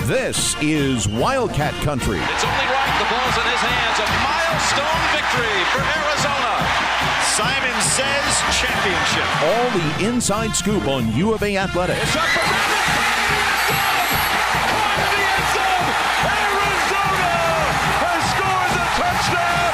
This is Wildcat Country. It's only right. The ball's in his hands. A milestone victory for Arizona. Simon says championship. All the inside scoop on U of A athletics. It's up for the end zone. Arizona has scored the touchdown.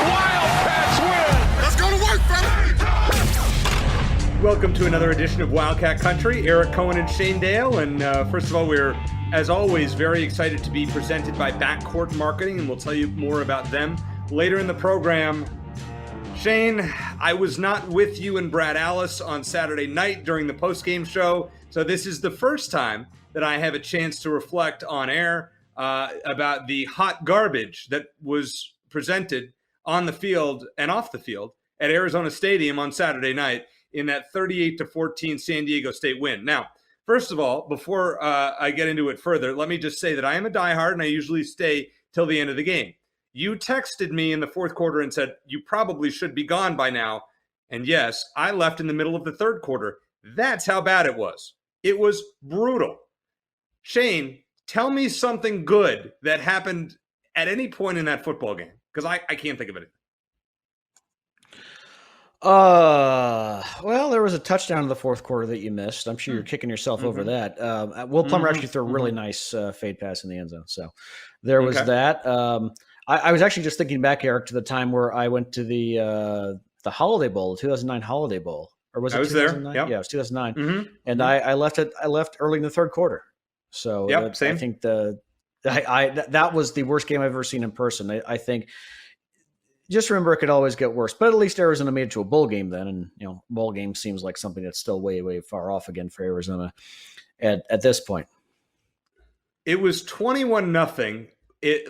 Wildcats win. Let's go to work, fellas. Welcome to another edition of Wildcat Country. Eric Cohen and Shane Dale. And first of all, we're, as always, very excited to be presented by Backcourt Marketing, and we'll tell you more about them later in the program. Shane, I was not with you and Brad Alice on Saturday night during the postgame show, so this is the first time that I have a chance to reflect on air about the hot garbage that was presented on the field and off the field at Arizona Stadium on Saturday night in that 38-14 San Diego State win. Now, first of all, before I get into it further, let me just say that I am a diehard and I usually stay till the end of the game. You texted me in the fourth quarter and said, you probably should be gone by now. And yes, I left in the middle of the third quarter. That's how bad it was. It was brutal. Shane, tell me something good that happened at any point in that football game, because I can't think of anything. Well, there was a touchdown in the fourth quarter that you missed. I'm sure you're kicking yourself over that. Will Plummer actually threw a really nice fade pass in the end zone. So there was that. I was actually just thinking back, Eric, to the time where I went to the Holiday Bowl, the 2009 Holiday Bowl, or was it? I was 2009? There. Yep. Yeah, it was 2009, and I left early in the third quarter. So same. I think that was the worst game I've ever seen in person. I think. Just remember, it could always get worse. But at least Arizona made it to a bowl game then, and bowl game seems like something that's still way, way far off again for Arizona at this point. It was 21-0.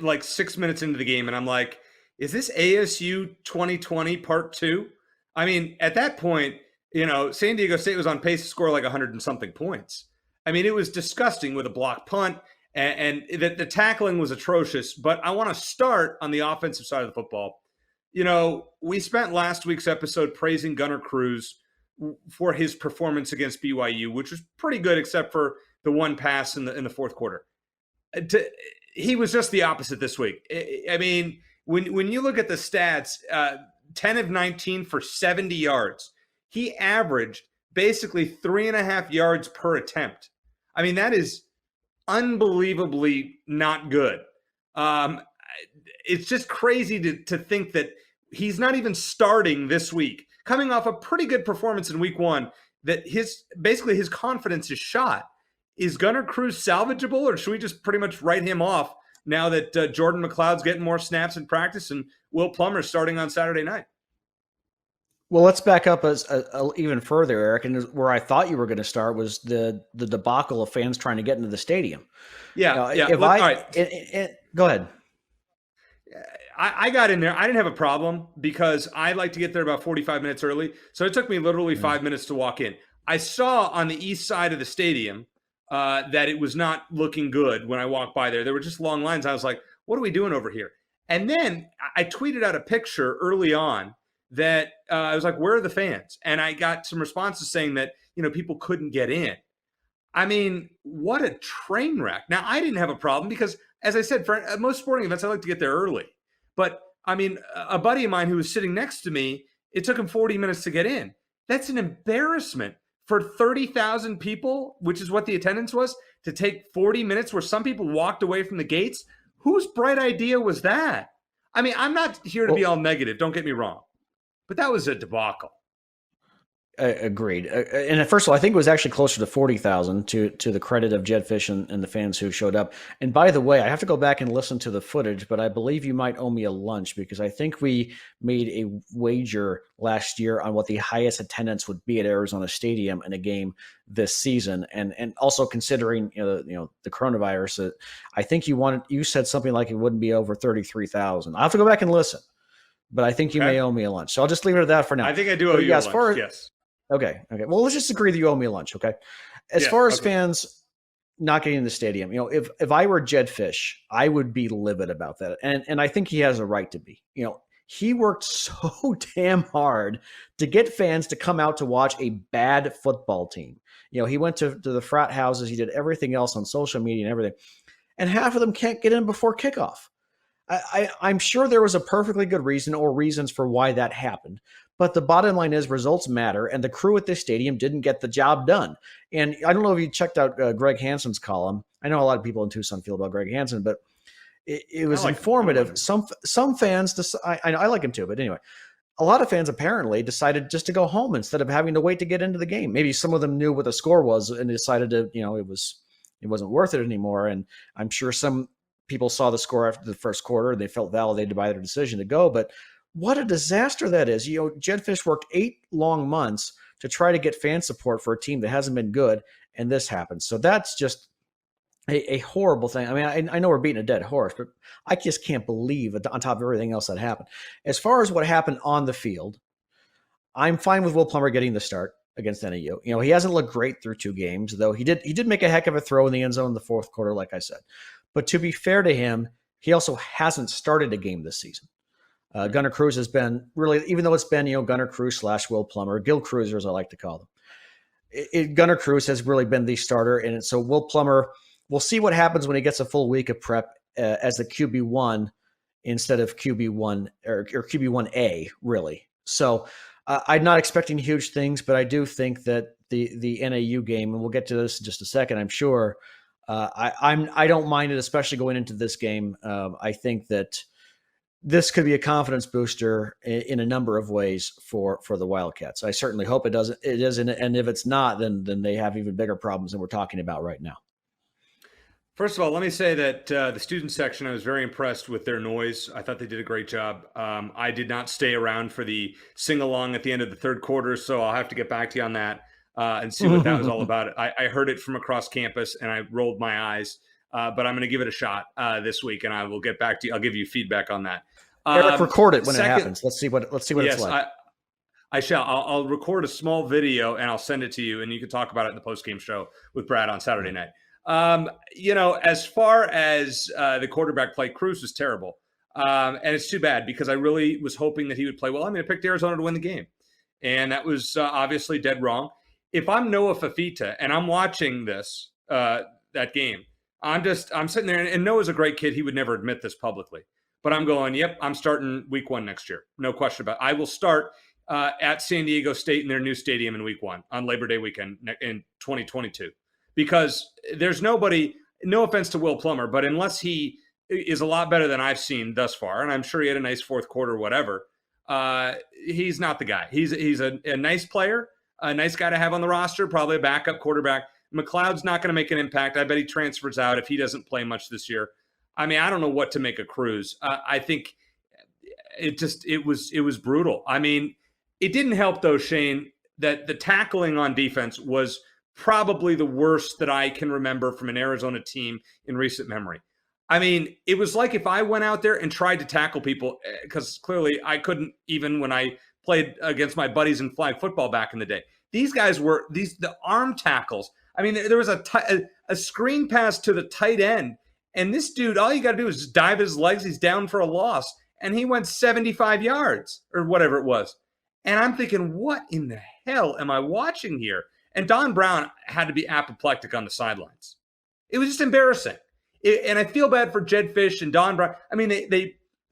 Like 6 minutes into the game, and I'm like, is this ASU 2020 part 2? I mean, at that point, San Diego State was on pace to score like 100 and something points. I mean, it was disgusting with a block punt, and the tackling was atrocious. But I want to start on the offensive side of the football. We spent last week's episode praising Gunnar Cruz for his performance against BYU, which was pretty good except for the one pass in the fourth quarter. He was just the opposite this week. I mean, when you look at the stats, 10 of 19 for 70 yards. He averaged basically 3.5 yards per attempt. I mean, that is unbelievably not good. It's just crazy to think that he's not even starting this week, coming off a pretty good performance in week one, that his confidence is shot. Is Gunnar Cruz salvageable, or should we just pretty much write him off now that Jordan McLeod's getting more snaps in practice and Will Plummer starting on Saturday night? Well, let's back up even further, Eric. And where I thought you were going to start was the debacle of fans trying to get into the stadium. Yeah. All right. Go ahead. I got in there. I didn't have a problem because I like to get there about 45 minutes early. So it took me literally 5 minutes to walk in. I saw on the east side of the stadium that it was not looking good when I walked by there. There were just long lines. I was like, what are we doing over here? And then I tweeted out a picture early on that I was like, where are the fans? And I got some responses saying that, people couldn't get in. I mean, what a train wreck. Now, I didn't have a problem because, as I said, for most sporting events, I like to get there early. But, I mean, a buddy of mine who was sitting next to me, it took him 40 minutes to get in. That's an embarrassment for 30,000 people, which is what the attendance was, to take 40 minutes where some people walked away from the gates. Whose bright idea was that? I mean, I'm not here to be all negative. Don't get me wrong. But that was a debacle. Agreed. And first of all, I think it was actually closer to 40,000 to the credit of Jed Fish and the fans who showed up. And by the way, I have to go back and listen to the footage, but I believe you might owe me a lunch because I think we made a wager last year on what the highest attendance would be at Arizona Stadium in a game this season. And also considering the coronavirus, I think you said something like it wouldn't be over 33,000. I'll have to go back and listen, but I think you may owe me a lunch. So I'll just leave it at that for now. I think I do owe you a lunch. Yes. Okay. Well, let's just agree that you owe me lunch. Okay. As far as fans not getting in the stadium, if I were Jed Fish, I would be livid about that. And I think he has a right to be. he worked so damn hard to get fans to come out to watch a bad football team. He went to the frat houses. He did everything else on social media and everything. And half of them can't get in before kickoff. I'm sure there was a perfectly good reason or reasons for why that happened. But the bottom line is results matter, and the crew at this stadium didn't get the job done. And I don't know if you checked out Greg Hansen's column. I know a lot of people in Tucson feel about Greg Hansen, but it was informative. Some fans, I like him too, but anyway, a lot of fans apparently decided just to go home instead of having to wait to get into the game. Maybe some of them knew what the score was and decided to, it wasn't worth it anymore. And I'm sure some people saw the score after the first quarter and they felt validated by their decision to go. But what a disaster that is. Jedd Fisch worked 8 long months to try to get fan support for a team that hasn't been good, and this happens. So that's just a horrible thing. I mean, I know we're beating a dead horse, but I just can't believe on top of everything else that happened. As far as what happened on the field, I'm fine with Will Plummer getting the start against NAU. He hasn't looked great through 2 games, though he did make a heck of a throw in the end zone in the fourth quarter, like I said. But to be fair to him, he also hasn't started a game this season. Gunnar Cruz has been really, even though it's been, Gunnar Cruz / Will Plummer, Gil Cruiser, as I like to call them. Gunnar Cruz has really been the starter. And so Will Plummer, we'll see what happens when he gets a full week of prep as the QB1 instead of QB1 or QB1A, really. So I'm not expecting huge things, but I do think that the NAU game, and we'll get to this in just a second, I'm sure. I don't mind it, especially going into this game. I think that this could be a confidence booster in a number of ways for the Wildcats. I certainly hope it isn't, and if it's not, then they have even bigger problems than we're talking about right now. First of all, let me say that the student section, I was very impressed with their noise. I thought they did a great job. I did not stay around for the sing-along at the end of the third quarter, so I'll have to get back to you on that and see what that was all about. I heard it from across campus, and I rolled my eyes, but I'm going to give it a shot this week, and I will get back to you. I'll give you feedback on that. Eric, record it when it happens. Let's see what yes, it's like. I shall. I'll record a small video, and I'll send it to you, and you can talk about it in the post-game show with Brad on Saturday night. As far as the quarterback play, Cruz was terrible. And it's too bad because I really was hoping that he would play well. I mean, I picked Arizona to win the game. And that was obviously dead wrong. If I'm Noah Fafita and I'm watching this, that game, I'm sitting there, and Noah's a great kid. He would never admit this publicly. But I'm going, yep, I'm starting week 1 next year. No question about it. I will start at San Diego State in their new stadium in week 1 on Labor Day weekend in 2022. Because there's nobody, no offense to Will Plummer, but unless he is a lot better than I've seen thus far, and I'm sure he had a nice fourth quarter, whatever, he's not the guy. He's a nice player, a nice guy to have on the roster, probably a backup quarterback. McLeod's not going to make an impact. I bet he transfers out if he doesn't play much this year. I mean, I don't know what to make of Cruz. I think it was brutal. I mean, it didn't help, though, Shane, that the tackling on defense was probably the worst that I can remember from an Arizona team in recent memory. I mean, it was like if I went out there and tried to tackle people, because clearly I couldn't even when I played against my buddies in flag football back in the day. These guys were the arm tackles. I mean, there was a screen pass to the tight end, and this dude, all you got to do is just dive his legs. He's down for a loss, and he went 75 yards or whatever it was. And I'm thinking, what in the hell am I watching here? And Don Brown had to be apoplectic on the sidelines. It was just embarrassing. And I feel bad for Jedd Fisch and Don Brown. I mean,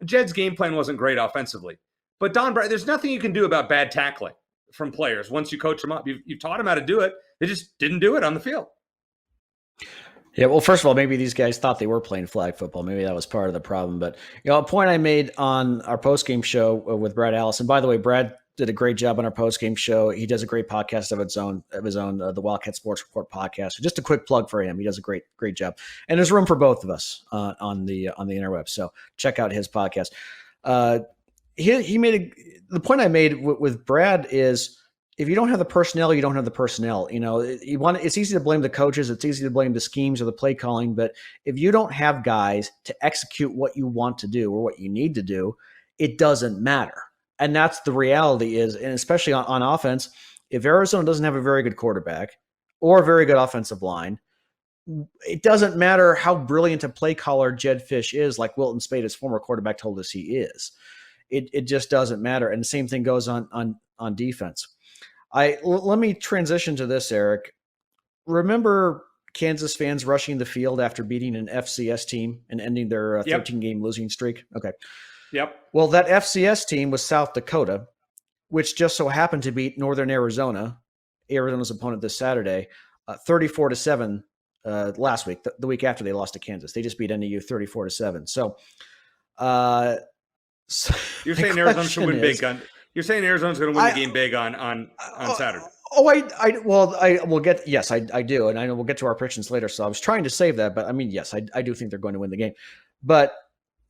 Jed's game plan wasn't great offensively. But Don Brown, there's nothing you can do about bad tackling from players once you coach them up. You've taught them how to do it. They just didn't do it on the field. Yeah, well, first of all, maybe these guys thought they were playing flag football. Maybe that was part of the problem. But a point I made on our postgame show with Brad Allison. By the way, Brad did a great job on our postgame show. He does a great podcast of his own, the Wildcat Sports Report podcast. So just a quick plug for him. He does a great job, and there's room for both of us on the interweb. So check out his podcast. He made the point I made with Brad is if you don't have the personnel, you don't have the personnel. It's easy to blame the coaches. It's easy to blame the schemes or the play calling. But if you don't have guys to execute what you want to do or what you need to do, it doesn't matter. And that's the reality is, and especially on offense, if Arizona doesn't have a very good quarterback or a very good offensive line, it doesn't matter how brilliant a play caller Jedd Fisch is, like Wilton Spade, his former quarterback, told us he is. it just doesn't matter. And the same thing goes on defense. Let me transition to this, Eric. Remember Kansas fans rushing the field after beating an FCS team and ending their 13-game losing streak? Okay. Yep. Well, that FCS team was South Dakota, which just so happened to beat Northern Arizona, Arizona's opponent this Saturday, 34-7 last week, the week after they lost to Kansas. They just beat NAU 34-7. So, you're saying Arizona's going to win big on. You're saying Arizona's going to win the game big on Saturday. Oh, I will get. Yes, I do, and I know we'll get to our predictions later. So I was trying to save that, but I mean, yes, I do think they're going to win the game. But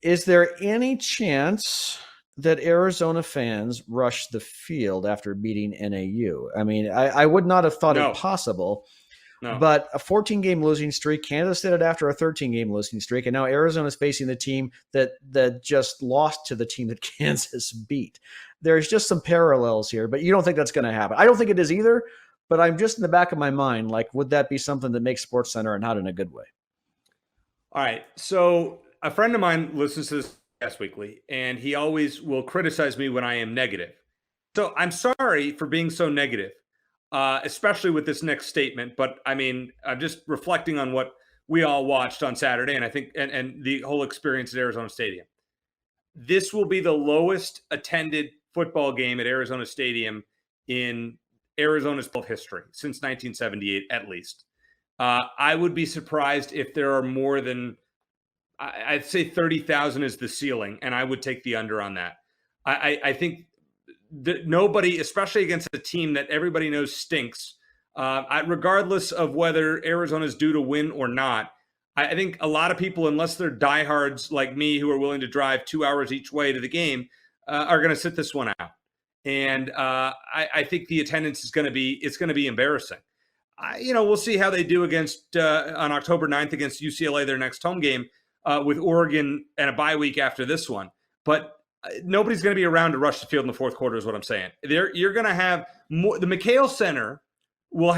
is there any chance that Arizona fans rush the field after beating NAU? I mean, I would not have thought it possible. No. But a 14-game losing streak, Kansas did it after a 13-game losing streak, and now Arizona's facing the team that just lost to the team that Kansas beat. There's just some parallels here, but you don't think that's going to happen. I don't think it is either, but I'm just in the back of my mind, like, would that be something that makes SportsCenter, and not in a good way? All right, so a friend of mine listens to this podcast weekly, and he always will criticize me when I am negative. So I'm sorry for being so negative. Especially with this next statement. But I mean, I'm just reflecting on what we all watched on Saturday, and I think, and the whole experience at Arizona Stadium. This will be the lowest attended football game at Arizona Stadium in Arizona's history since 1978, at least. I would be surprised if there are more than, I'd say 30,000 is the ceiling, and I would take the under on that. I think nobody, especially against a team that everybody knows stinks, regardless of whether Arizona's due to win or not, I think a lot of people, unless they're diehards like me who are willing to drive 2 hours each way to the game, are going to sit this one out. And I think the attendance is going to be embarrassing. We'll see how they do against on October 9th against UCLA, their next home game, with Oregon and a bye week after this one. But nobody's going to be around to rush the field in the fourth quarter is what I'm saying. You're going to have more. The McHale Center will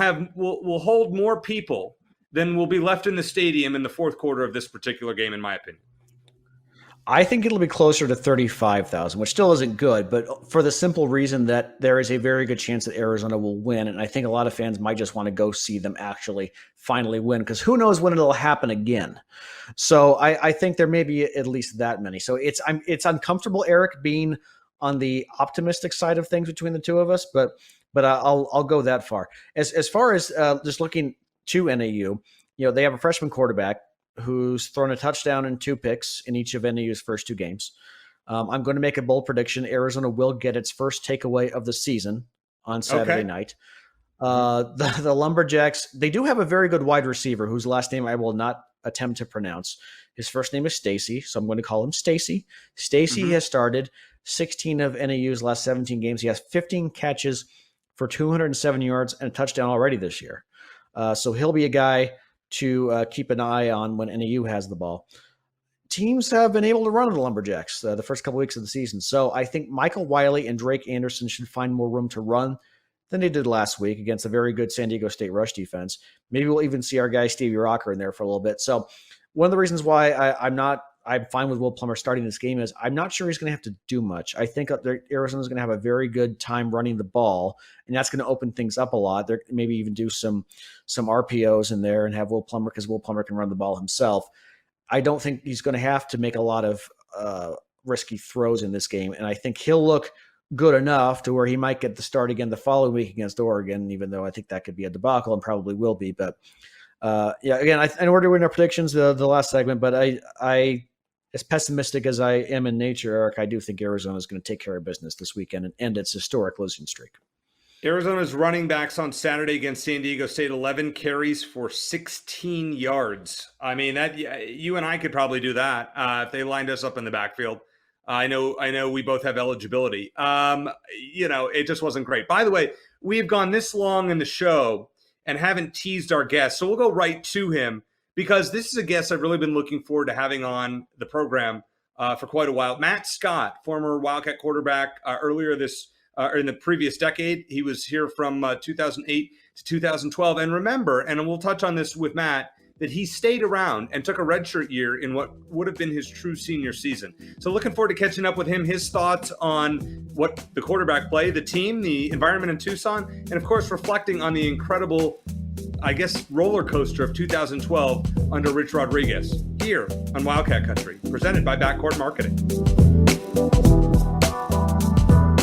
hold more people than will be left in the stadium in the fourth quarter of this particular game, in my opinion. I think it'll be closer to 35,000, which still isn't good, but for the simple reason that there is a very good chance that Arizona will win. And I think a lot of fans might just want to go see them actually finally win, because who knows when it'll happen again. So I think there may be at least that many. So it's uncomfortable, Eric, being on the optimistic side of things between the two of us, but I'll go that far. As far as just looking to NAU, they have a freshman quarterback who's thrown a touchdown and 2 picks in each of NAU's first 2 games. I'm going to make a bold prediction. Arizona will get its first takeaway of the season on Saturday night. The Lumberjacks, they do have a very good wide receiver whose last name I will not attempt to pronounce. His first name is Stacy, so I'm going to call him Stacy. Stacy has started 16 of NAU's last 17 games. He has 15 catches for 207 yards and a touchdown already this year. So he'll be a guy to keep an eye on when NAU has the ball. Teams have been able to run on the Lumberjacks the first couple weeks of the season. So I think Michael Wiley and Drake Anderson should find more room to run than they did last week against a very good San Diego State rush defense. Maybe we'll even see our guy Stevie Rocker in there for a little bit. So one of the reasons why I'm fine with Will Plummer starting this game is I'm not sure he's going to have to do much. I think Arizona's going to have a very good time running the ball, and that's going to open things up a lot. They're maybe even do some RPOs in there and have Will Plummer, because Will Plummer can run the ball himself. I don't think he's going to have to make a lot of risky throws in this game, and I think he'll look good enough to where he might get the start again the following week against Oregon, even though I think that could be a debacle and probably will be. But again, I know we're doing our predictions the last segment, but I as pessimistic as I am in nature, Eric, I do think Arizona is going to take care of business this weekend and end its historic losing streak. Arizona's running backs on Saturday against San Diego State, 11 carries for 16 yards. I mean, that you and I could probably do that if they lined us up in the backfield. I know we both have eligibility. It just wasn't great. By the way, we've gone this long in the show and haven't teased our guest, so we'll go right to him, because this is a guest I've really been looking forward to having on the program for quite a while. Matt Scott, former Wildcat quarterback, earlier in the previous decade. He was here from 2008 to 2012. And remember, and we'll touch on this with Matt, that he stayed around and took a redshirt year in what would have been his true senior season. So looking forward to catching up with him, his thoughts on what the quarterback play, the team, the environment in Tucson, and of course reflecting on the incredible, I guess, roller coaster of 2012 under Rich Rodriguez here on Wildcat Country, presented by Backcourt Marketing.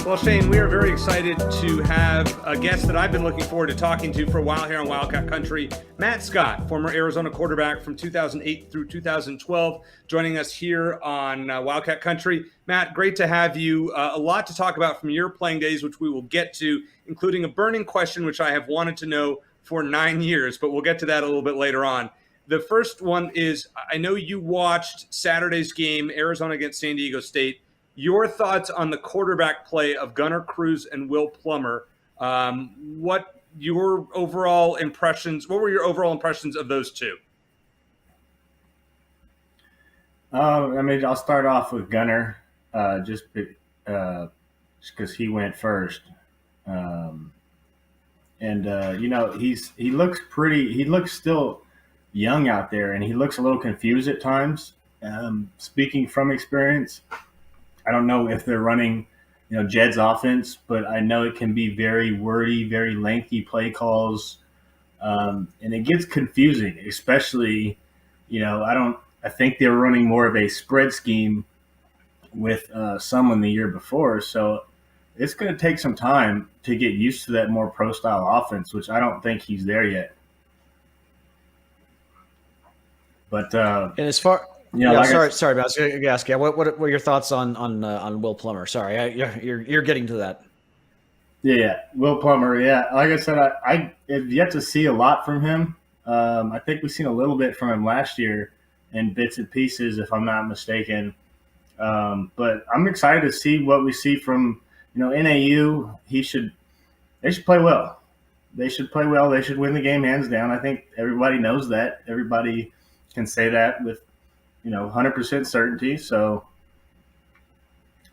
Well, Shane, we are very excited to have a guest that I've been looking forward to talking to for a while here on Wildcat Country, Matt Scott, former Arizona quarterback from 2008 through 2012, joining us here on Wildcat Country. Matt, great to have you. A lot to talk about from your playing days, which we will get to, including a burning question, which I have wanted to know for 9 years, but we'll get to that a little bit later on. The first one is, I know you watched Saturday's game, Arizona against San Diego State. Your thoughts on the quarterback play of Gunnar Cruz and Will Plummer. What were your overall impressions of those two? I'll start off with Gunnar, just because he went first. He looks still young out there, and he looks a little confused at times. Speaking from experience, I don't know if they're running, Jed's offense, but I know it can be very wordy, very lengthy play calls, and it gets confusing. Especially, I think they were running more of a spread scheme with someone the year before, so it's going to take some time to get used to that more pro style offense, which I don't think he's there yet. But and as far sorry, but I was going to ask you, what were your thoughts on Will Plummer? Sorry, you're getting to that. Yeah, Will Plummer. Yeah, like I said, I have yet to see a lot from him. I think we've seen a little bit from him last year in bits and pieces, if I'm not mistaken. But I'm excited to see what we see from NAU. They should play well. They should play well. They should win the game hands down. I think everybody knows that. Everybody can say that with 100% certainty. So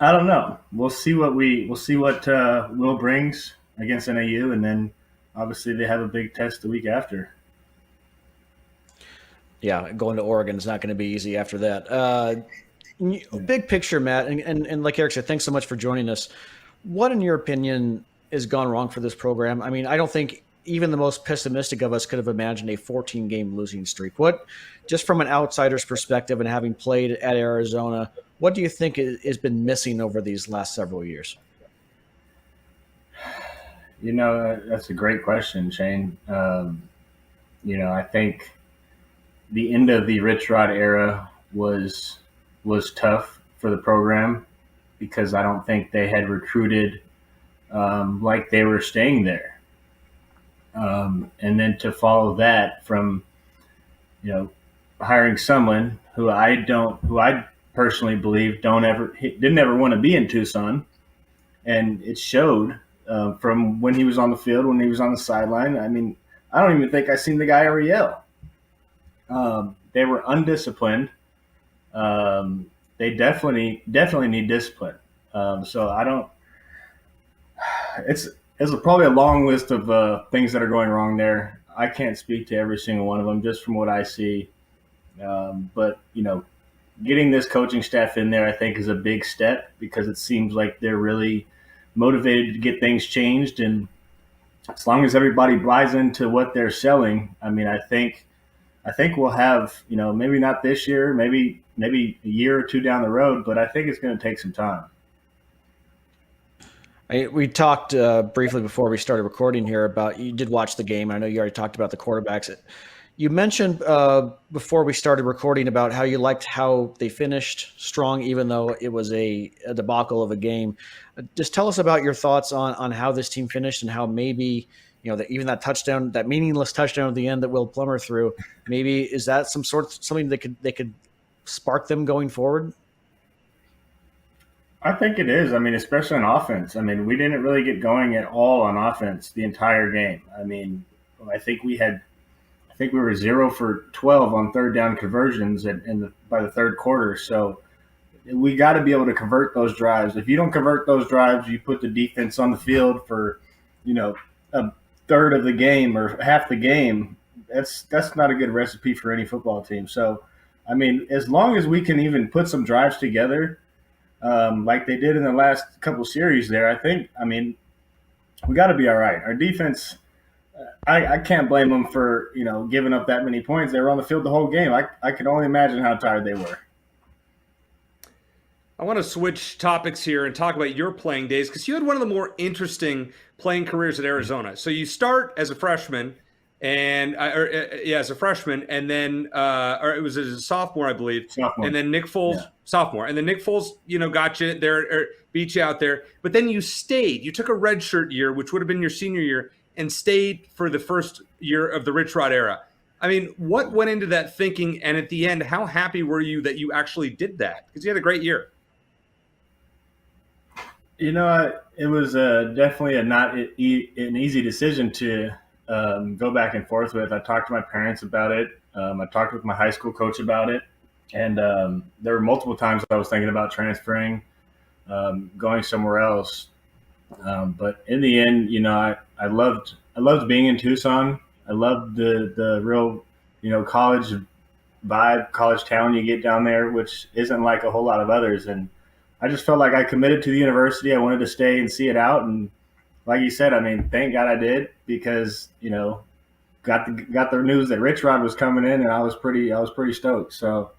I don't know. We'll see what Will brings against NAU, and then obviously they have a big test the week after. Yeah, going to Oregon is not going to be easy after that. Big picture, Matt, and like Eric said, thanks so much for joining us. What, in your opinion, has gone wrong for this program? I mean, I don't think even the most pessimistic of us could have imagined a 14-game losing streak. What, just from an outsider's perspective and having played at Arizona, what do you think has been missing over these last several years? That's a great question, Shane. I think the end of the Rich Rod era was tough for the program because I don't think they had recruited like they were staying there. And then to follow that from, hiring someone who I personally believe didn't ever want to be in Tucson. And it showed from when he was on the field, when he was on the sideline. I mean, I don't even think I seen the guy ever yell. They were undisciplined. They definitely need discipline. So I don't. It's probably a long list of things that are going wrong there. I can't speak to every single one of them just from what I see. But getting this coaching staff in there, I think, is a big step because it seems like they're really motivated to get things changed. And as long as everybody buys into what they're selling, I mean, I think we'll have, maybe not this year, maybe a year or two down the road, but I think it's going to take some time. We talked briefly before we started recording here about, you did watch the game. I know you already talked about the quarterbacks. You mentioned before we started recording about how you liked how they finished strong, even though it was a debacle of a game. Just tell us about your thoughts on how this team finished and how maybe, even that touchdown, that meaningless touchdown at the end that Will Plummer threw, maybe is that something that could spark them going forward? I think it is. I mean, especially on offense. I mean, we didn't really get going at all on offense the entire game. I mean, I think we were 0 for 12 on third down conversions by the third quarter. So we got to be able to convert those drives. If you don't convert those drives, you put the defense on the field for, a third of the game or half the game. that's not a good recipe for any football team. So, I mean, as long as we can even put some drives together, like they did in the last couple series there, I mean, we got to be all right. Our defense, I can't blame them for, giving up that many points. They were on the field the whole game. I can only imagine how tired they were. I want to switch topics here and talk about your playing days because you had one of the more interesting playing careers at Arizona. So you start as a freshman, and and then or it was as a sophomore, I believe, and then Nick Foles, sophomore, and then Nick Foles, got you there, or beat you out there. But then you stayed. You took a redshirt year, which would have been your senior year, and stayed for the first year of the Rich Rod era. I mean, what went into that thinking? And at the end, how happy were you that you actually did that? Because you had a great year. It was definitely not an easy decision to go back and forth with. I talked to my parents about it. I talked with my high school coach about it. And there were multiple times I was thinking about transferring, going somewhere else. But in the end, I loved being in Tucson. I loved the real, college vibe, college town you get down there, which isn't like a whole lot of others. And I just felt like I committed to the university. I wanted to stay and see it out. And like you said, I mean, thank God I did because, got the news that Rich Rod was coming in, and I was pretty stoked. So.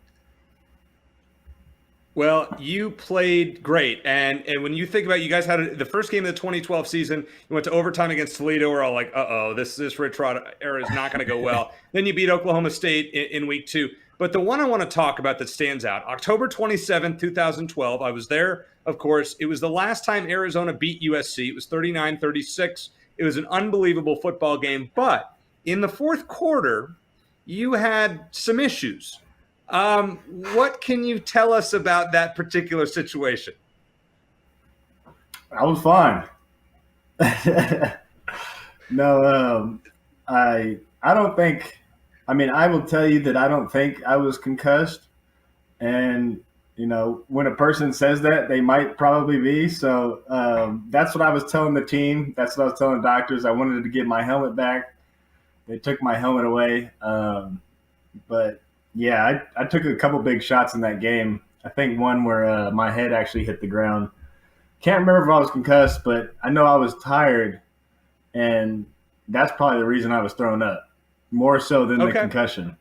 Well, you played great. And when you think about it, you guys had the first game of the 2012 season, you went to overtime against Toledo. We're all like, this Rich Rod era is not going to go well. Then you beat Oklahoma State in week 2. But the one I want to talk about that stands out, October 27, 2012, I was there, of course. It was the last time Arizona beat USC. It was 39-36. It was an unbelievable football game. But in the fourth quarter, you had some issues. What can you tell us about that particular situation? I was fine. No, I don't think – I mean, I will tell you that I don't think I was concussed. And, when a person says that, they might probably be. So that's what I was telling the team. That's what I was telling the doctors. I wanted to get my helmet back. They took my helmet away. But, yeah, I took a couple big shots in that game. I think one where my head actually hit the ground. Can't remember if I was concussed, but I know I was tired. And that's probably the reason I was thrown up. More so than the concussion.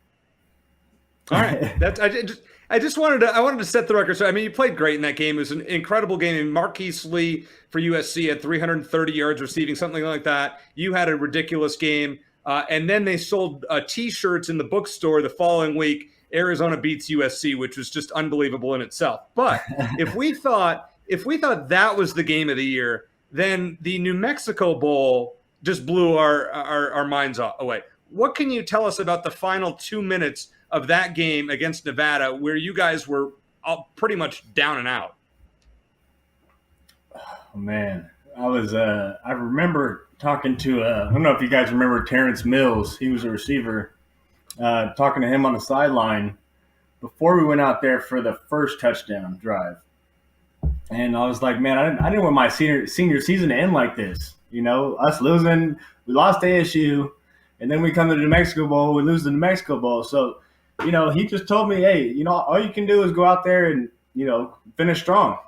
All right, I wanted to set the record. So I mean, you played great in that game. It was an incredible game. And Marquise Lee for USC had 330 yards receiving, something like that. You had a ridiculous game, and then they sold T-shirts in the bookstore the following week. Arizona beats USC, which was just unbelievable in itself. But if we thought that was the game of the year, then the New Mexico Bowl just blew our minds away. What can you tell us about the final 2 minutes of that game against Nevada where you guys were all pretty much down and out? Oh, man. I remember talking to, I don't know if you guys remember Terrence Mills. He was a receiver. Talking to him on the sideline before we went out there for the first touchdown drive. And I was like, man, I didn't want my senior season to end like this. Us losing, we lost ASU. And then we come to the New Mexico Bowl, we lose the New Mexico Bowl. So, he just told me, hey, all you can do is go out there and, finish strong.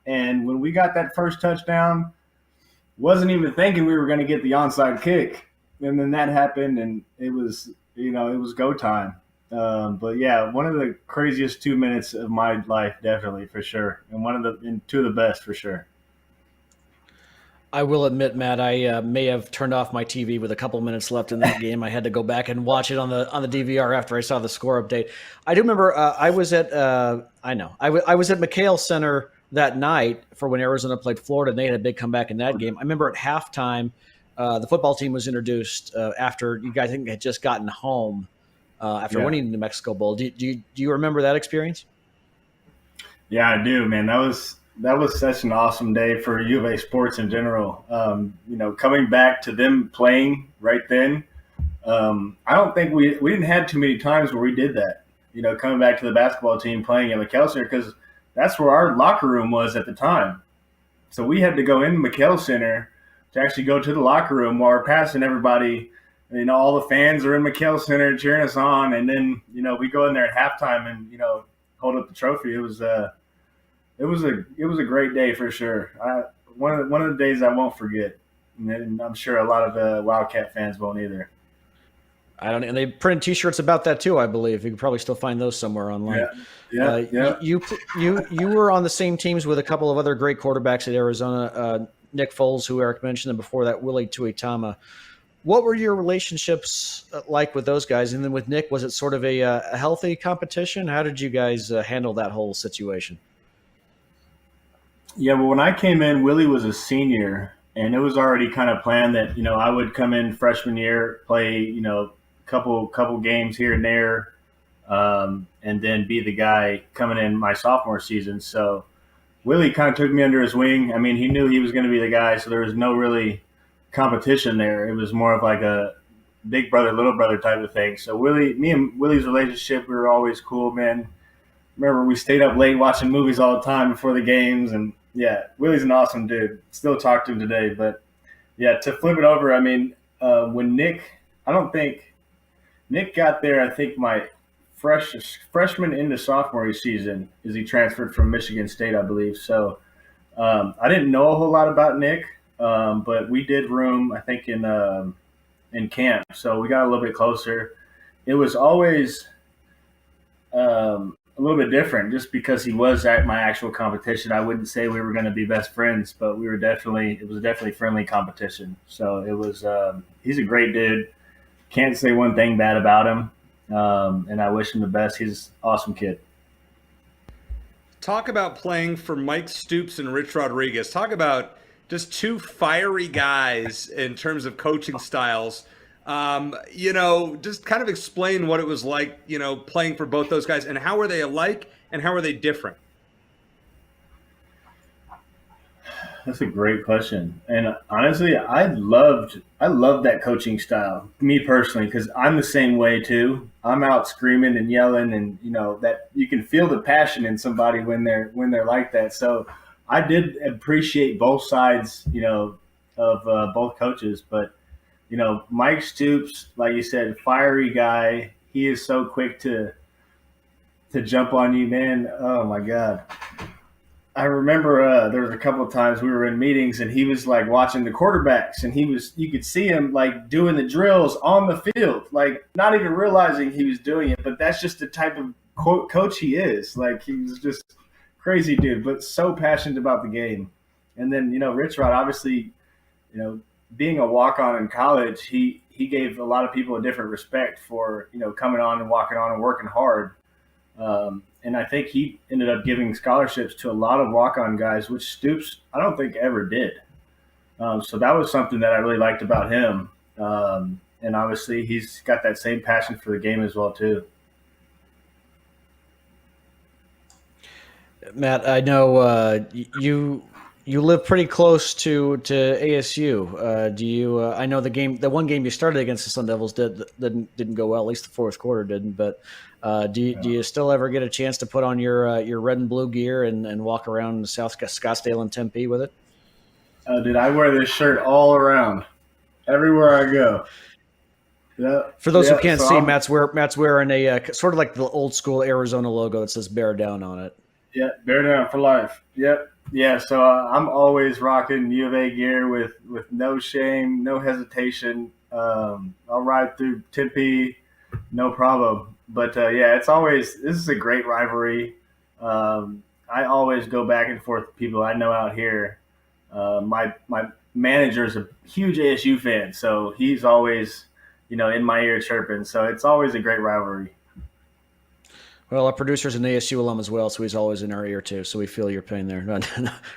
And when we got that first touchdown, wasn't even thinking we were going to get the onside kick. And then that happened, and it was go time. But, yeah, one of the craziest 2 minutes of my life, definitely, for sure. And two of the best, for sure. I will admit, Matt, I may have turned off my TV with a couple minutes left in that game. I had to go back and watch it on the DVR after I saw the score update. I do remember I was at I was at McHale Center that night for when Arizona played Florida, and they had a big comeback in that game. I remember at halftime, the football team was introduced after you guys, I think, had just gotten home after winning the New Mexico Bowl. Do you remember that experience? Yeah, I do, man. That was such an awesome day for U of A sports in general. Coming back to them playing right then, I don't think we didn't have too many times where we did that. Coming back to the basketball team playing at McHale Center, because that's where our locker room was at the time. So we had to go in McHale Center to actually go to the locker room while we're passing everybody all the fans are in McKell Center cheering us on, and then we go in there at halftime and hold up the trophy. It was a great day for sure. One of the days I won't forget, and I'm sure a lot of the Wildcat fans won't either. And they printed T-shirts about that too, I believe. You can probably still find those somewhere online. Yeah. You were on the same teams with a couple of other great quarterbacks at Arizona, Nick Foles, who Eric mentioned, and before that, Willie Tuitama. What were your relationships like with those guys? And then with Nick, was it sort of a healthy competition? How did you guys handle that whole situation? Yeah, well, when I came in, Willie was a senior, and it was already kind of planned that I would come in freshman year, play couple games here and there, and then be the guy coming in my sophomore season. So Willie kind of took me under his wing. I mean, he knew he was going to be the guy, so there was no really competition there. It was more of like a big brother, little brother type of thing. So me and Willie's relationship, we were always cool, man. Remember, we stayed up late watching movies all the time before the games, and yeah, Willie's an awesome dude. Still talk to him today, but yeah, to flip it over, I mean, when Nick got there, I think my freshman into sophomore season is he transferred from Michigan State, I believe. So I didn't know a whole lot about Nick, but we did room, I think, in camp. So we got a little bit closer. It was always a little bit different just because he was at my actual competition. I wouldn't say we were going to be best friends, but it was definitely friendly competition. So it was, he's a great dude. Can't say one thing bad about him, and I wish him the best. He's an awesome kid. Talk about playing for Mike Stoops and Rich Rodriguez. Talk about just two fiery guys in terms of coaching styles. Just kind of explain what it was like, playing for both those guys, and how are they alike and how are they different? That's a great question. And honestly, I loved that coaching style, me personally, because I'm the same way too. I'm out screaming and yelling, and that you can feel the passion in somebody when they're like that. So I did appreciate both sides, of both coaches. But Mike Stoops, like you said, fiery guy. He is so quick to jump on you, man. Oh my God. I remember there was a couple of times we were in meetings and he was like watching the quarterbacks, and you could see him like doing the drills on the field, like not even realizing he was doing it. But that's just the type of coach he is. Like, he was just crazy dude, but so passionate about the game. And then, Rich Rod, obviously, being a walk-on in college, he gave a lot of people a different respect for, coming on and walking on and working hard. And I think he ended up giving scholarships to a lot of walk-on guys, which Stoops, I don't think, ever did. So that was something that I really liked about him. And obviously he's got that same passion for the game as well, too. Matt, I know you live pretty close to ASU. Do you? I know the one game you started against the Sun Devils didn't go well. At least the fourth quarter didn't. But do you still ever get a chance to put on your red and blue gear and walk around South Scottsdale and Tempe with it? Dude, I wear this shirt all around, everywhere I go. Yeah. For those who can't see, Matt's wearing a sort of like the old school Arizona logo that says "Bear Down" on it. Yeah, bear down for life. Yep. Yeah, so I'm always rocking U of A gear with no shame, no hesitation. I'll ride through Tempe, no problem. But, this is a great rivalry. I always go back and forth with people I know out here. My manager is a huge ASU fan, so he's always, in my ear chirping. So it's always a great rivalry. Well, our producer's an ASU alum as well, so he's always in our ear too. So we feel your pain there.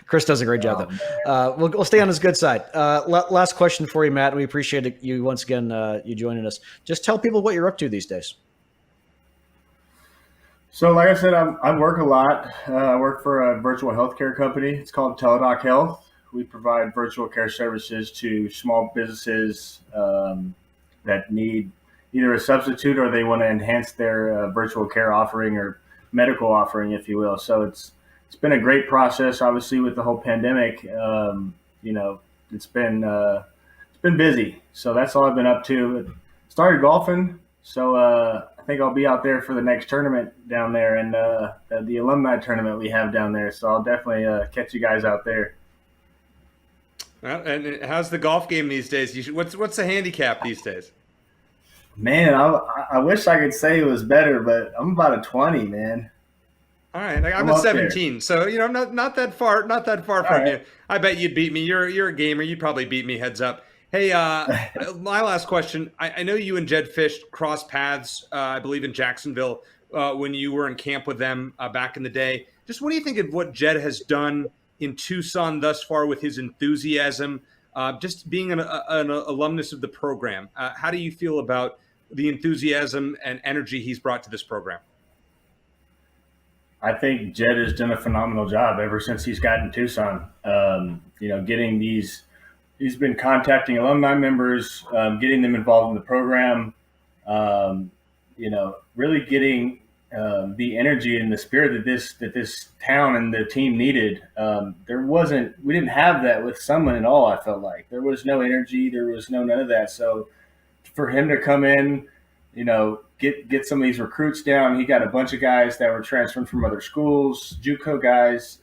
Chris does a great job, though. We'll stay on his good side. Last question for you, Matt. We appreciate you once again, you joining us. Just tell people what you're up to these days. So, like I said, I work a lot. I work for a virtual healthcare company. It's called Teladoc Health. We provide virtual care services to small businesses that need either a substitute or they want to enhance their virtual care offering or medical offering, if you will. So it's been a great process. Obviously, with the whole pandemic, it's been busy. So that's all I've been up to. started golfing, so I think I'll be out there for the next tournament down there, and the alumni tournament we have down there. So I'll definitely catch you guys out there. Well, and how's the golf game these days? What's the handicap these days? Man, I wish I could say it was better, but I'm about a 20, man. All right, I'm at 17, so not that far from you. I bet you'd beat me. You're a gamer. You'd probably beat me. Heads up. Hey, my last question. I know you and Jed Fish crossed paths, I believe, in Jacksonville when you were in camp with them back in the day. Just what do you think of what Jed has done in Tucson thus far with his enthusiasm, just being an alumnus of the program? How do you feel about the enthusiasm and energy he's brought to this program? I think Jed has done a phenomenal job ever since he's gotten Tucson. Getting he's been contacting alumni members, getting them involved in the program, really getting the energy and the spirit that this town and the team needed. We didn't have that with Sumlin at all. I felt like there was no energy, there was none of that. So for him to come in, get some of these recruits down, he got a bunch of guys that were transferring from other schools, JUCO guys,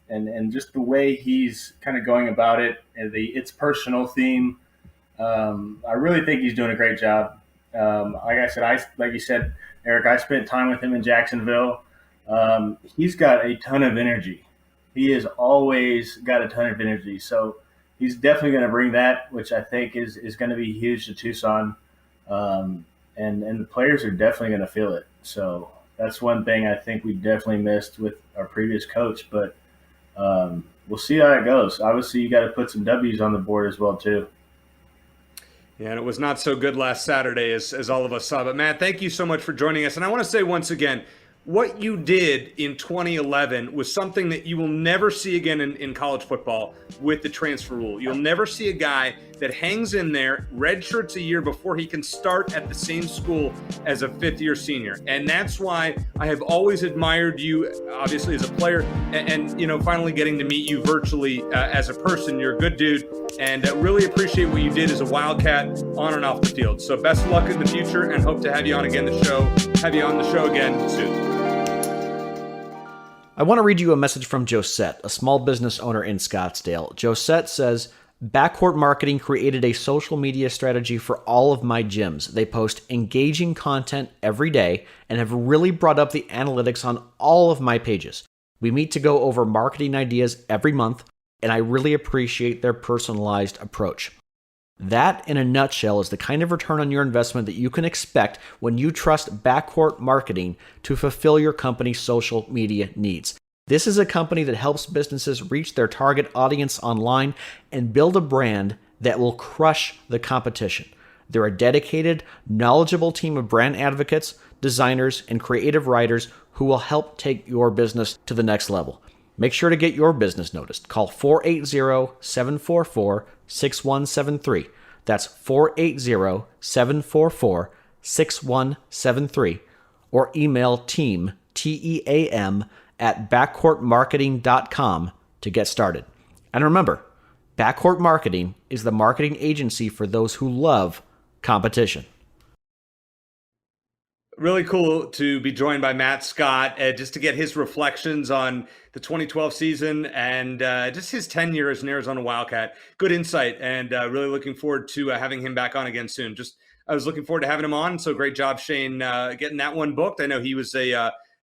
and just the way he's kind of going about it, and it's personal theme. I really think he's doing a great job. Like you said, Eric, I spent time with him in Jacksonville. He's got a ton of energy. He has always got a ton of energy. So he's definitely going to bring that, which I think is going to be huge to Tucson. And the players are definitely going to feel it. So that's one thing I think we definitely missed with our previous coach. But we'll see how it goes. Obviously, you got to put some W's on the board as well, too. Yeah, and it was not so good last Saturday as all of us saw. But, Matt, thank you so much for joining us. And I want to say once again, what you did in 2011 was something that you will never see again in college football with the transfer rule. You'll never see a guy that hangs in there, redshirts a year before he can start at the same school as a fifth-year senior. And that's why I have always admired you, obviously, as a player, and finally getting to meet you virtually as a person. You're a good dude, and really appreciate what you did as a Wildcat on and off the field. So best of luck in the future, and hope to have you on the show again soon. I want to read you a message from Josette, a small business owner in Scottsdale. Josette says, Backcourt Marketing created a social media strategy for all of my gyms. They post engaging content every day and have really brought up the analytics on all of my pages. We meet to go over marketing ideas every month, and I really appreciate their personalized approach. That, in a nutshell, is the kind of return on your investment that you can expect when you trust Backcourt Marketing to fulfill your company's social media needs. This is a company that helps businesses reach their target audience online and build a brand that will crush the competition. They're a dedicated, knowledgeable team of brand advocates, designers, and creative writers who will help take your business to the next level. Make sure to get your business noticed. Call 480-744-6173. That's 480-744-6173. Or email team, T-E-A-M, at backcourtmarketing.com to get started. And remember, Backcourt Marketing is the marketing agency for those who love competition. Really cool to be joined by Matt Scott, just to get his reflections on the 2012 season and just his tenure as an Arizona Wildcat. Good insight, and really looking forward to having him back on again soon. I was looking forward to having him on, so great job, Shane, getting that one booked. I know he was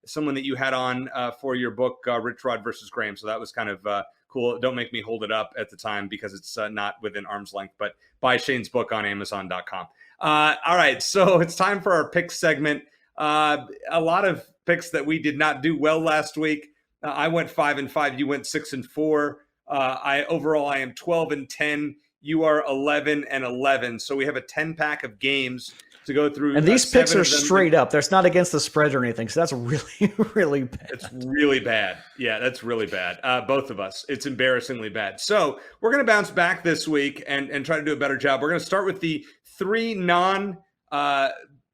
someone that you had on for your book, Rich Rod versus Graham, so that was kind of cool. Don't make me hold it up at the time because it's not within arm's length, but buy Shane's book on Amazon.com. All right, so it's time for our pick segment. A lot of picks that we did not do well last week. I went 5-5. You went 6-4. I am 12-10. You are 11-11. So we have a 10-pack of games to go through. And these picks are straight up. That's not against the spread or anything. So that's really, really bad. It's really bad. Yeah, that's really bad. Both of us. It's embarrassingly bad. So we're going to bounce back this week and try to do a better job. We're going to start with the three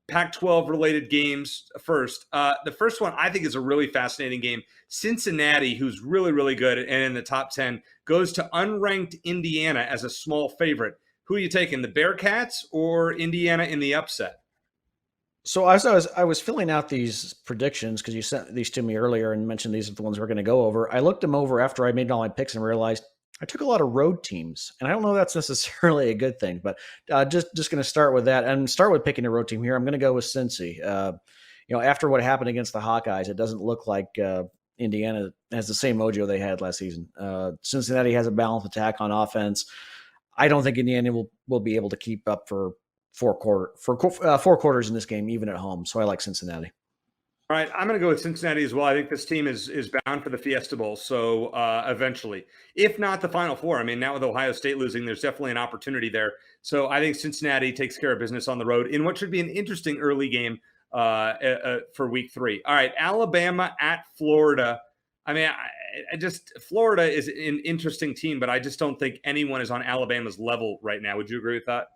Pac-12 related games first. The first one I think is a really fascinating game. Cincinnati, who's really, really good and in the top 10, goes to unranked Indiana as a small favorite, Who are you taking, the Bearcats or Indiana in the upset? So as I was filling out these predictions, because you sent these to me earlier and mentioned these are the ones we're going to go over, I looked them over after I made all my picks and realized I took a lot of road teams. And I don't know if that's necessarily a good thing, but just going to start with that and start with picking a road team here. I'm going to go with Cincy. After what happened against the Hawkeyes, it doesn't look like Indiana has the same mojo they had last season. Cincinnati has a balanced attack on offense. I don't think Indiana will be able to keep up for four quarters in this game, even at home. So I like Cincinnati. All right, I'm going to go with Cincinnati as well. I think this team is bound for the Fiesta Bowl. So eventually, if not the Final Four, I mean, now with Ohio State losing, there's definitely an opportunity there. So I think Cincinnati takes care of business on the road in what should be an interesting early game for Week 3. All right, Alabama at Florida. I mean, Florida is an interesting team, but I just don't think anyone is on Alabama's level right now. Would you agree with that?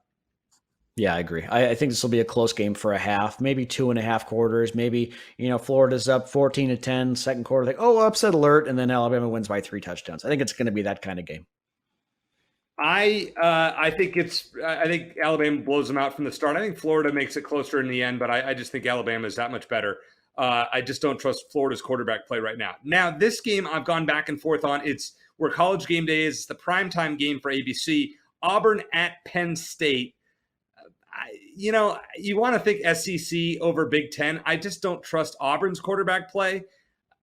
Yeah, I agree. I think this will be a close game for a half, maybe 2.5 quarters. Maybe, Florida's up 14-10, second quarter, upset alert, and then Alabama wins by 3 touchdowns. I think it's going to be that kind of game. I think Alabama blows them out from the start. I think Florida makes it closer in the end, but I just think Alabama is that much better. I just don't trust Florida's quarterback play right now. Now, this game I've gone back and forth on. It's where College Game Day is. It's the primetime game for ABC. Auburn at Penn State. You want to think SEC over Big Ten. I just don't trust Auburn's quarterback play.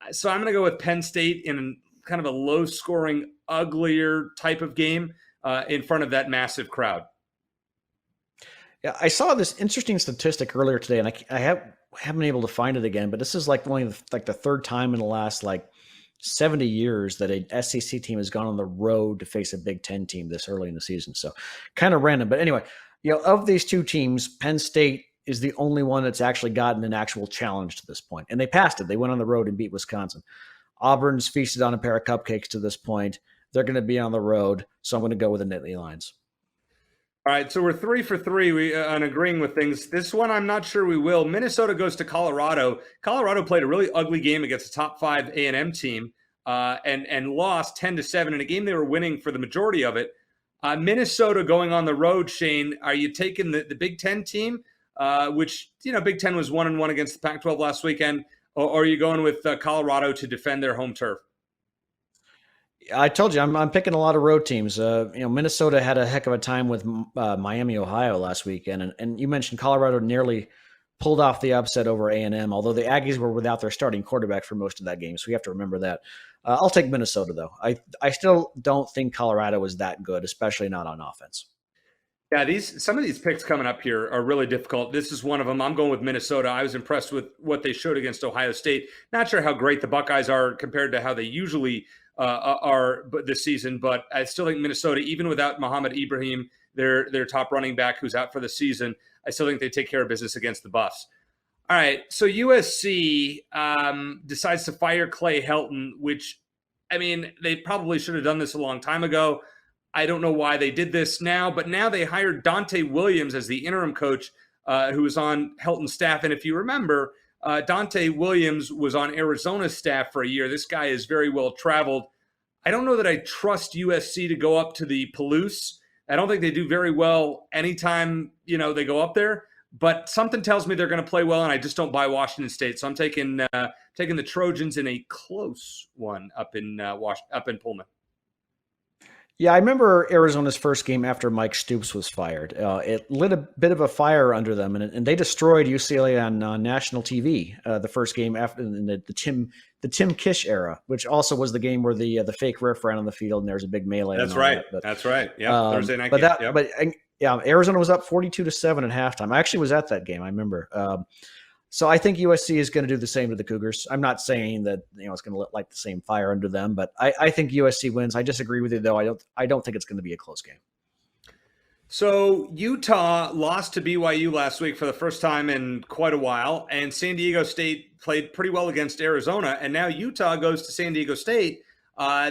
So I'm going to go with Penn State in kind of a low-scoring, uglier type of game in front of that massive crowd. Yeah, I saw this interesting statistic earlier today, and I haven't been able to find it again, but this is only the third time in the last 70 years that a SEC team has gone on the road to face a Big Ten team this early in the season. So kind of random. But anyway, of these two teams, Penn State is the only one that's actually gotten an actual challenge to this point. And they passed it. They went on the road and beat Wisconsin. Auburn's feasted on a pair of cupcakes to this point. They're going to be on the road. So I'm going to go with the Nittany Lions. All right, so we're 3 for 3 on agreeing with things. This one, I'm not sure we will. Minnesota goes to Colorado. Colorado played a really ugly game against a top 5 A&M team and lost 10-7 in a game they were winning for the majority of it. Minnesota going on the road, Shane, are you taking the Big Ten team, which, Big Ten was 1-1 against the Pac-12 last weekend, or are you going with Colorado to defend their home turf? I told you, I'm picking a lot of road teams. Minnesota had a heck of a time with Miami, Ohio last weekend, and you mentioned Colorado nearly pulled off the upset over A&M, although the Aggies were without their starting quarterback for most of that game, so we have to remember that. I'll take Minnesota, though. I still don't think Colorado is that good, especially not on offense. Yeah, some of these picks coming up here are really difficult. This is one of them. I'm going with Minnesota. I was impressed with what they showed against Ohio State. Not sure how great the Buckeyes are compared to how they usually are this season, but I still think Minnesota, even without Muhammad Ibrahim, their top running back who's out for the season, I still think they take care of business against the Buffs. All right, so USC decides to fire Clay Helton, which, I mean, they probably should have done this a long time ago. I don't know why they did this now, but now they hired Dante Williams as the interim coach who was on Helton's staff. And if you remember, Dante Williams was on Arizona's staff for a year. This guy is very well traveled. I don't know that I trust USC to go up to the Palouse. I don't think they do very well anytime, they go up there. But something tells me they're going to play well, and I just don't buy Washington State. So I'm taking the Trojans in a close one up in Pullman. Yeah, I remember Arizona's first game after Mike Stoops was fired. It lit a bit of a fire under them, and they destroyed UCLA on national TV. The first game after the Tim Kish era, which also was the game where the fake ref ran on the field, and there was a big melee. That's right. That's right. Yeah, Thursday night game. Arizona was up 42-7 at halftime. I actually was at that game. I remember. So I think USC is going to do the same to the Cougars. I'm not saying that it's going to light the same fire under them, but I think USC wins. I disagree with you, though. I don't think it's going to be a close game. So Utah lost to BYU last week for the first time in quite a while, and San Diego State played pretty well against Arizona, and now Utah goes to San Diego State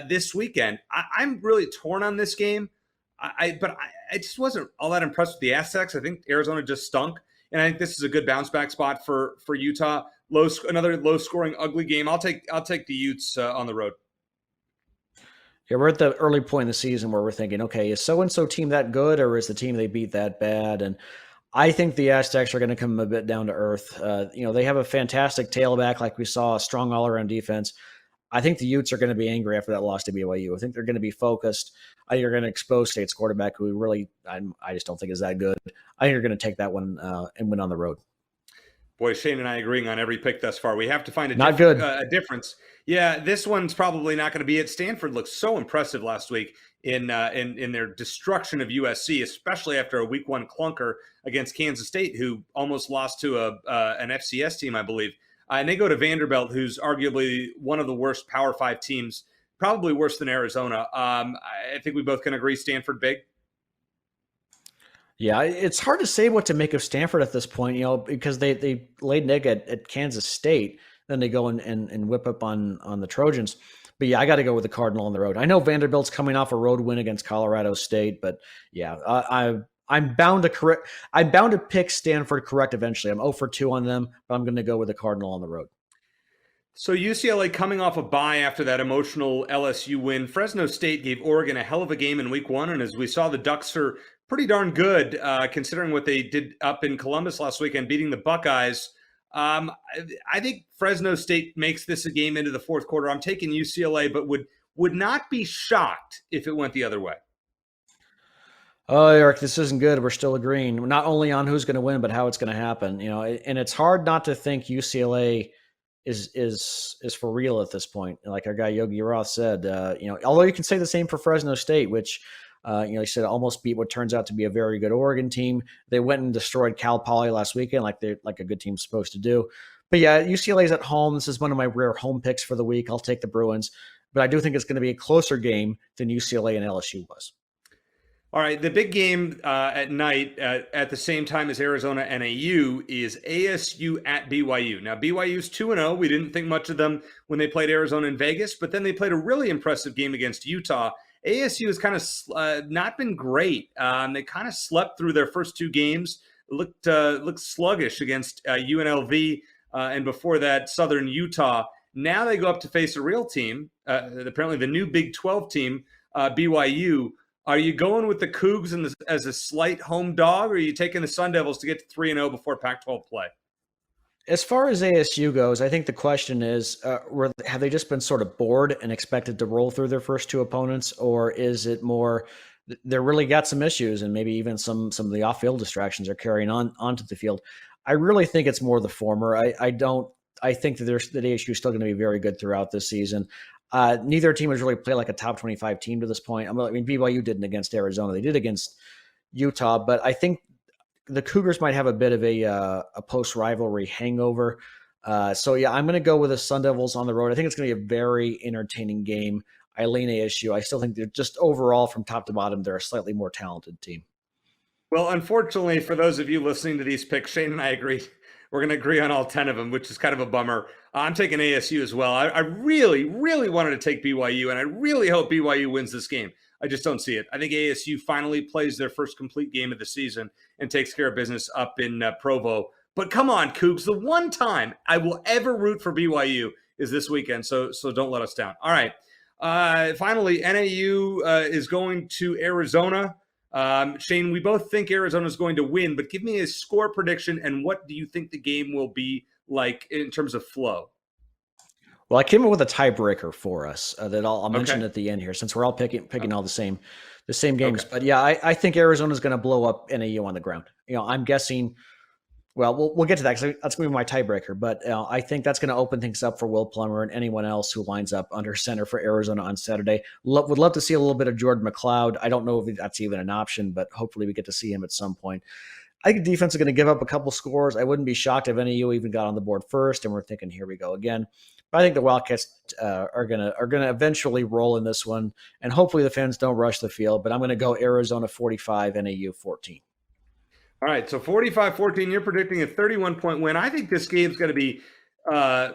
this weekend. I'm really torn on this game, but I just wasn't all that impressed with the Aztecs. I think Arizona just stunk. And I think this is a good bounce back spot for Utah. Another low scoring, ugly game. I'll take the Utes on the road. Yeah, we're at the early point in the season where we're thinking, okay, is so-and-so team that good, or is the team they beat that bad? And I think the Aztecs are going to come a bit down to earth. They have a fantastic tailback, like we saw, a strong all-around defense. I think the Utes are going to be angry after that loss to BYU. I think they're going to be focused. I think they're going to expose State's quarterback, who really, I just don't think is that good. I think they're going to take that one and win on the road. Boy, Shane and I agreeing on every pick thus far. We have to find a difference. Yeah, this one's probably not going to be it. Stanford looked so impressive last week in their destruction of USC, especially after a week 1 clunker against Kansas State, who almost lost to an FCS team, I believe. And they go to Vanderbilt, who's arguably one of the worst Power 5 teams, probably worse than Arizona. I think we both can agree Stanford big. Yeah, it's hard to say what to make of Stanford at this point, because they laid an egg at Kansas State, then they go and whip up on the Trojans. But yeah, I got to go with the Cardinal on the road. I know Vanderbilt's coming off a road win against Colorado State, but yeah, I'm bound to pick Stanford correct eventually. I'm 0 for 2 on them, but I'm going to go with the Cardinal on the road. So UCLA coming off a bye after that emotional LSU win. Fresno State gave Oregon a hell of a game in week 1, and as we saw, the Ducks are pretty darn good considering what they did up in Columbus last weekend, beating the Buckeyes. I think Fresno State makes this a game into the fourth quarter. I'm taking UCLA, but would not be shocked if it went the other way. Oh, Eric, this isn't good. We're still agreeing not only on who's going to win, but how it's going to happen. And it's hard not to think UCLA is for real at this point. Like our guy Yogi Roth said, although you can say the same for Fresno State, which he said almost beat what turns out to be a very good Oregon team. They went and destroyed Cal Poly last weekend, like a good team's supposed to do. But yeah, UCLA's at home. This is one of my rare home picks for the week. I'll take the Bruins, but I do think it's going to be a closer game than UCLA and LSU was. All right, the big game at night at the same time as Arizona NAU is ASU at BYU. Now, BYU's 2-0. We didn't think much of them when they played Arizona in Vegas, but then they played a really impressive game against Utah. ASU has kind of not been great. They kind of slept through their first 2 games, looked sluggish against UNLV, and before that, Southern Utah. Now they go up to face a real team, apparently the new Big 12 team, BYU. Are you going with the Cougs as a slight home dog, or are you taking the Sun Devils to get to 3-0 before Pac-12 play? As far as ASU goes, I think the question is, have they just been sort of bored and expected to roll through their first 2 opponents, or is it more they really got some issues and maybe even some of the off-field distractions are carrying onto the field? I really think it's more the former. I think that ASU is still going to be very good throughout this season. Neither team has really played like a top 25 team to this point. I mean, BYU didn't against Arizona. They did against Utah, but I think the Cougars might have a bit of a post-rivalry hangover. So, yeah, I'm going to go with the Sun Devils on the road. I think it's going to be a very entertaining game. I lean ASU. I still think they're just overall from top to bottom, they're a slightly more talented team. Well, unfortunately, for those of you listening to these picks, Shane and I agree. We're going to agree on all 10 of them, which is kind of a bummer. I'm taking ASU as well. I really, really wanted to take BYU, and I really hope BYU wins this game. I just don't see it. I think ASU finally plays their first complete game of the season and takes care of business up in Provo. But come on, Cougs, the one time I will ever root for BYU is this weekend, so don't let us down. All right. Finally, NAU is going to Arizona. Shane, we both think Arizona is going to win, but give me a score prediction and what do you think the game will be like in terms of flow? Well, I came up with a tiebreaker for us that I'll mention at the end here, since we're all picking all the same games. Okay. But yeah, I think Arizona is going to blow up NAU on the ground. I'm guessing. Well, we'll get to that because that's going to be my tiebreaker. But I think that's going to open things up for Will Plummer and anyone else who lines up under center for Arizona on Saturday. Would love to see a little bit of Jordan McLeod. I don't know if that's even an option, but hopefully we get to see him at some point. I think the defense is going to give up a couple scores. I wouldn't be shocked if NAU even got on the board first, and we're thinking, here we go again. But I think the Wildcats are going to eventually roll in this one, and hopefully the fans don't rush the field. But I'm going to go Arizona 45, NAU 14. All right, so 45-14, you're predicting a 31-point win. I think this game's going to be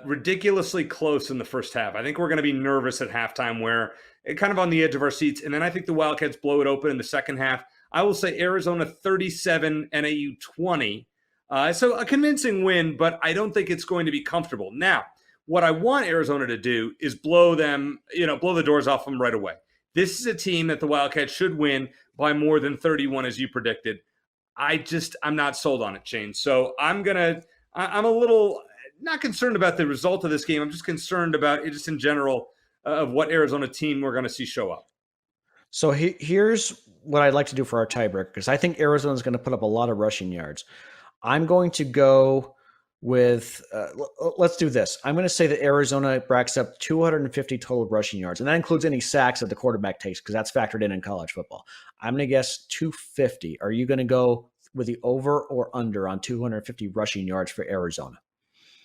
ridiculously close in the first half. I think we're going to be nervous at halftime, where kind of on the edge of our seats, and then I think the Wildcats blow it open in the second half. I will say Arizona 37, NAU 20. So a convincing win, but I don't think it's going to be comfortable. Now, what I want Arizona to do is blow the doors off them right away. This is a team that the Wildcats should win by more than 31, as you predicted. I'm not sold on it, Shane. So I'm a little not concerned about the result of this game. I'm just concerned about it just in general of what Arizona team we're going to see show up. So here's what I'd like to do for our tiebreaker, because I think Arizona is going to put up a lot of rushing yards. I'm going to go with, let's do this. I'm going to say that Arizona racks up 250 total rushing yards, and that includes any sacks that the quarterback takes, because that's factored in college football. I'm going to guess 250. Are you going to go with the over or under on 250 rushing yards for Arizona?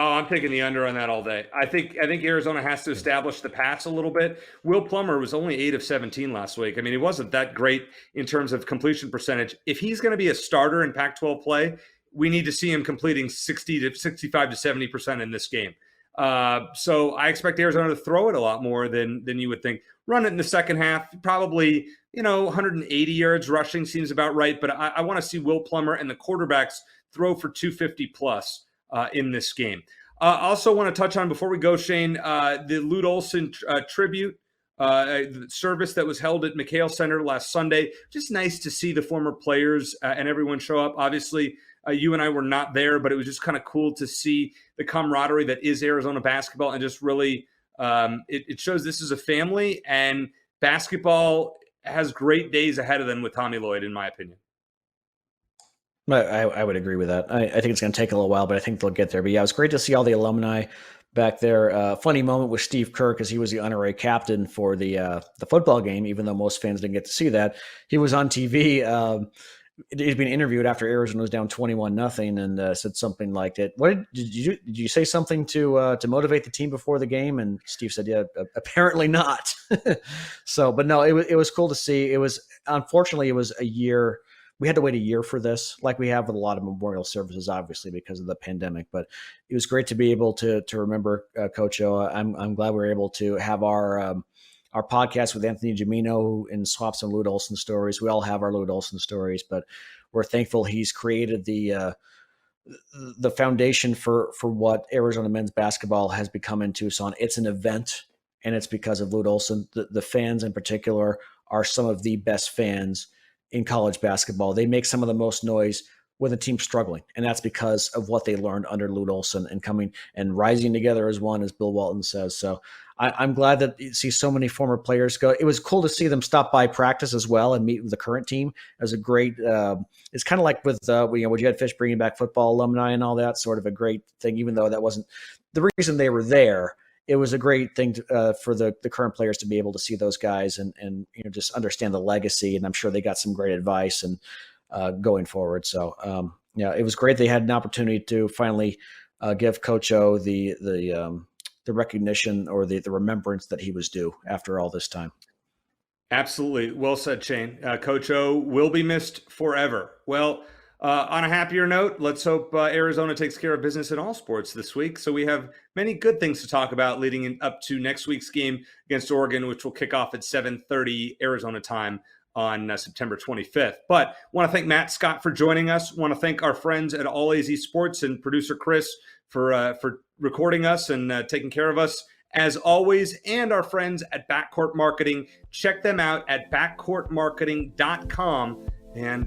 Oh, I'm taking the under on that all day. I think Arizona has to establish the pass a little bit. Will Plummer was only 8 of 17 last week. I mean, he wasn't that great in terms of completion percentage. If he's going to be a starter in Pac-12 play, we need to see him completing 60 to 65 to 70% in this game. So I expect Arizona to throw it a lot more than you would think. Run it in the second half, probably 180 yards rushing seems about right. But I want to see Will Plummer and the quarterbacks throw for 250 plus in this game. Also want to touch on, before we go, Shane, the Lute Olson tribute service that was held at McHale Center last Sunday. Just nice to see the former players and everyone show up. Obviously, you and I were not there, but it was just kind of cool to see the camaraderie that is Arizona basketball, and just really it shows this is a family, and basketball has great days ahead of them with Tommy Lloyd, in my opinion. I would agree with that. I think it's going to take a little while, but I think they'll get there. But yeah, it was great to see all the alumni back there. Funny moment with Steve Kerr, because he was the honorary captain for the football game, even though most fans didn't get to see that. He was on TV. He's been interviewed after Arizona was down 21-0, and said something like that. What did you say something to motivate the team before the game? And Steve said, "Yeah, apparently not." So, but no, it was cool to see. Unfortunately, it was a year. We had to wait a year for this, like we have with a lot of memorial services, obviously, because of the pandemic. But it was great to be able to remember Coach O. I'm glad we were able to have our podcast with Anthony Gimino and swap some Lute Olson stories. We all have our Lute Olson stories, but we're thankful he's created the foundation for what Arizona men's basketball has become in Tucson. It's an event, and it's because of Lute Olson. The fans in particular are some of the best fans in college basketball. They make some of the most noise when the team's struggling, and that's because of what they learned under Lute Olson and coming and rising together as one, as Bill Walton says. So I'm glad that you see so many former players go. It was cool to see them stop by practice as well and meet with the current team. As a great, it's kind of like with Jed Fish bringing back football alumni and all that, sort of a great thing, even though that wasn't the reason they were there. It was a great thing for the current players to be able to see those guys and just understand the legacy. And I'm sure they got some great advice and going forward. So it was great. They had an opportunity to finally give Coach O the recognition or the remembrance that he was due after all this time. Absolutely. Well said, Shane. Coach O will be missed forever. Well, on a happier note, let's hope Arizona takes care of business in all sports this week. So we have many good things to talk about leading up to next week's game against Oregon, which will kick off at 7:30 Arizona time on September 25th. But want to thank Matt Scott for joining us. Want to thank our friends at All AZ Sports and producer Chris for recording us and taking care of us as always, and our friends at Backcourt Marketing. Check them out at backcourtmarketing.com. And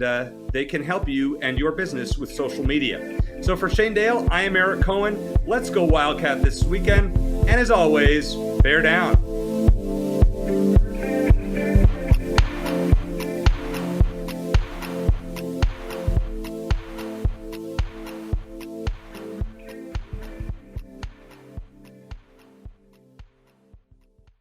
they can help you and your business with social media. So for Shane Dale, I am Eric Cohen. Let's go Wildcat this weekend. And as always, bear down.